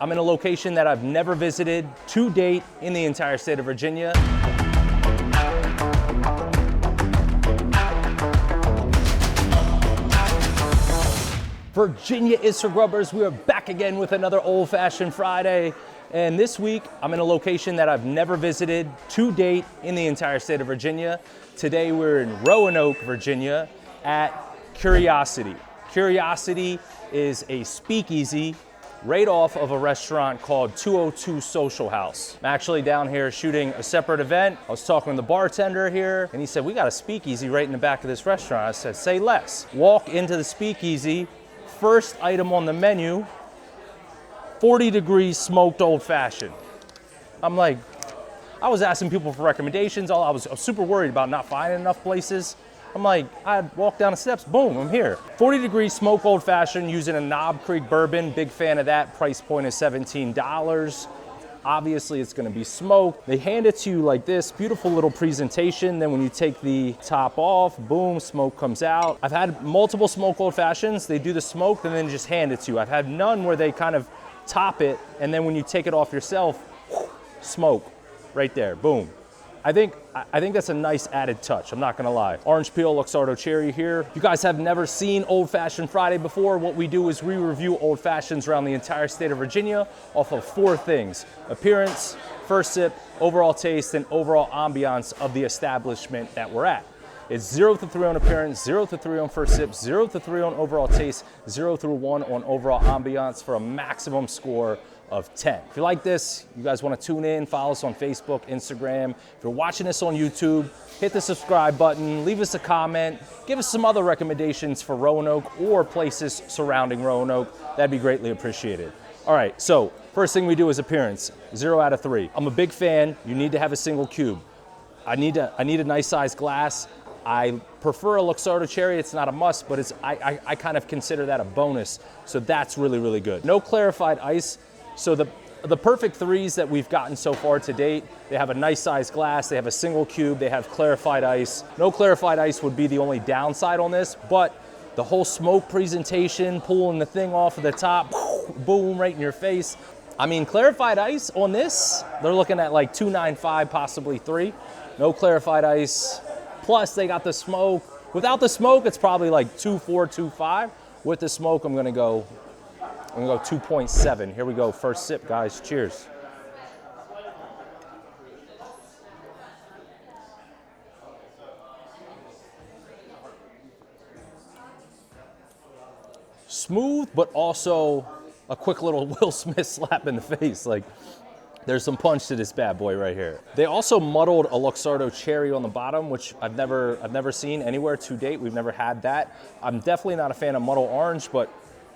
I'm in a location that I've never visited to date in the entire state of Virginia. Virginia is for Grubbers. We are back again with another Old Fashioned Friday. And this week, I'm in a location that I've never visited to date in the entire state of Virginia. Today, we're in Roanoke, Virginia at Curiosity. Curiosity is a speakeasy right off of a restaurant called 202 Social House. I'm actually down here shooting a separate event. I was talking to the bartender here, and he said, we got a speakeasy right in the back of this restaurant. I said, say less. Walk into the speakeasy. First item on the menu, 40 degrees smoked old fashioned. I'm like, I was asking people for recommendations. I was super worried about not finding enough places. I'm like, I walk down the steps, boom, I'm here. 40 degrees smoked old fashioned using a Knob Creek bourbon. Big fan of that. Price point is $17. Obviously, it's gonna be smoked. They hand it to you like this, beautiful little presentation. Then when you take the top off, boom, smoke comes out. I've had multiple smoked old fashions. They do the smoke and then just hand it to you. I've had none where they kind of top it, and then when you take it off yourself, smoke right there, boom. I think that's a nice added touch, I'm not gonna lie. Orange peel, Luxardo cherry here. If you guys have never seen Old Fashioned Friday before, what we do is we review old fashions around the entire state of Virginia off of 4 things: appearance, first sip, overall taste, and overall ambiance of the establishment that we're at. It's 0 to 3 on appearance, 0 to 3 on first sip, 0 to 3 on overall taste, 0 through 1 on overall ambiance for a maximum score of 10. If you like this, you guys want to tune in, follow us on Facebook, Instagram. If you're watching this on YouTube, hit the subscribe button, leave us a comment, give us some other recommendations for Roanoke or places surrounding Roanoke. That'd be greatly appreciated. All right, so first thing we do is appearance, 0 out of 3. I'm a big fan. You need to have a single cube. I need a nice sized glass. I prefer a Luxardo cherry. It's not a must, but I kind of consider that a bonus. So that's really, really good. No clarified ice. So the perfect threes that we've gotten so far to date, they have a nice sized glass, they have a single cube, they have clarified ice. No clarified ice would be the only downside on this, but the whole smoke presentation, pulling the thing off of the top, boom, right in your face. I mean, clarified ice on this, they're looking at like $2.95, possibly $3. No clarified ice. Plus they got the smoke. Without the smoke, it's probably like $2.4, $2.5. With the smoke, I'm gonna go 2.7. Here we go, first sip, guys, cheers. Smooth, but also a quick little Will Smith slap in the face. Like, there's some punch to this bad boy right here. They also muddled a Luxardo cherry on the bottom, which I've never seen anywhere to date. We've never had that. I'm definitely not a fan of muddled orange, but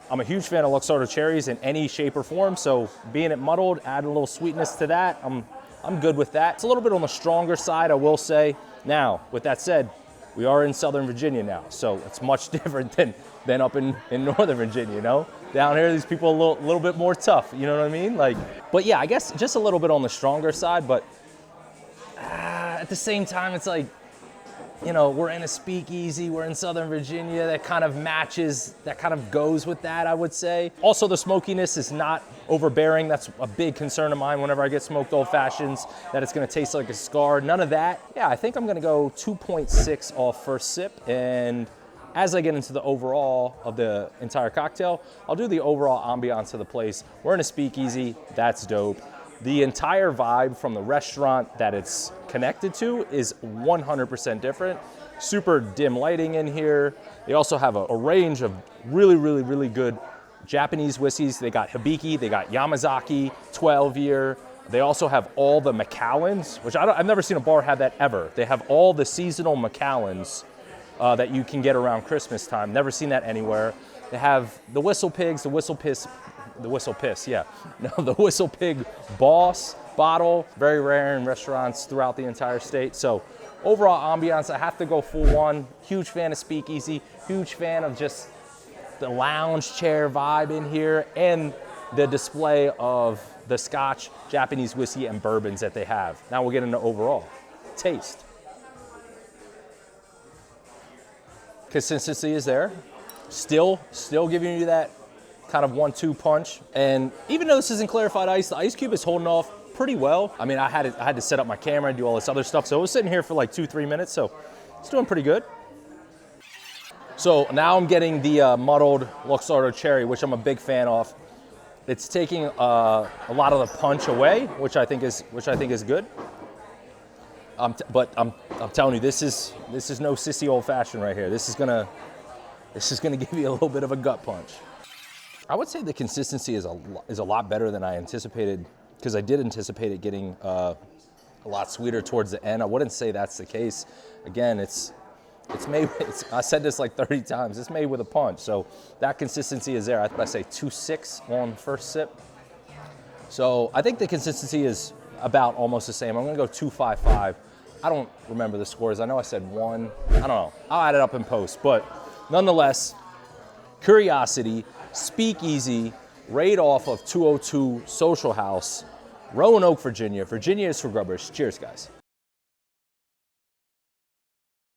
I'm a huge fan of Luxardo cherries in any shape or form. So being it muddled, add a little sweetness to that. I'm good with that. It's a little bit on the stronger side, I will say. Now, with that said, we are in Southern Virginia now, so it's much different than up in Northern Virginia, you know? Down here, these people are a little bit more tough, you know what I mean? Like, but yeah, I guess just a little bit on the stronger side, but at the same time, it's like, you know, we're in a speakeasy, we're in Southern Virginia, that kind of matches, that kind of goes with that, I would say. Also, the smokiness is not overbearing. That's a big concern of mine whenever I get smoked old fashions, that it's gonna taste like a cigar. None of that. Yeah, I think I'm gonna go 2.6 off first sip, and as I get into the overall of the entire cocktail, I'll do the overall ambiance of the place. We're in a speakeasy, that's dope. The entire vibe from the restaurant that it's connected to is 100% different. Super dim lighting in here. They also have a range of really, really, really good Japanese whiskeys. They got Hibiki, they got Yamazaki, 12-year. They also have all the Macallans, which I've never seen a bar have that ever. They have all the seasonal Macallans that you can get around Christmas time. Never seen that anywhere. They have the Whistle Pigs, the Whistle Piss, yeah. No, the Whistle Pig Boss bottle, very rare in restaurants throughout the entire state. So overall ambiance, I have to go full one. Huge fan of speakeasy, huge fan of just the lounge chair vibe in here and the display of the Scotch, Japanese whiskey, and bourbons that they have. Now we'll get into overall taste. Consistency is there. Still giving you that kind of 1-2 punch. And even though this isn't clarified ice, the ice cube is holding off pretty well. I mean, I had to set up my camera and do all this other stuff, so it was sitting here for like 2-3 minutes, so it's doing pretty good. So now I'm getting the muddled Luxardo Cherry, which I'm a big fan of. It's taking a lot of the punch away, which I think is good. But I'm telling you, this is no sissy old fashioned right here. This is gonna give you a little bit of a gut punch. I would say the consistency is a lot better than I anticipated, because I did anticipate it getting a lot sweeter towards the end. I wouldn't say that's the case. Again, it's made. I said this like 30 times. It's made with a punch, so that consistency is there. I say 2.6 on the first sip. So I think the consistency is about almost the same. I'm gonna go 2.55. I don't remember the scores. I know I said 1. I don't know. I'll add it up in post. But nonetheless, Curiosity, Speakeasy, right off of 202 Social House, Roanoke, Virginia. Virginia is for Grubbers. Cheers, guys.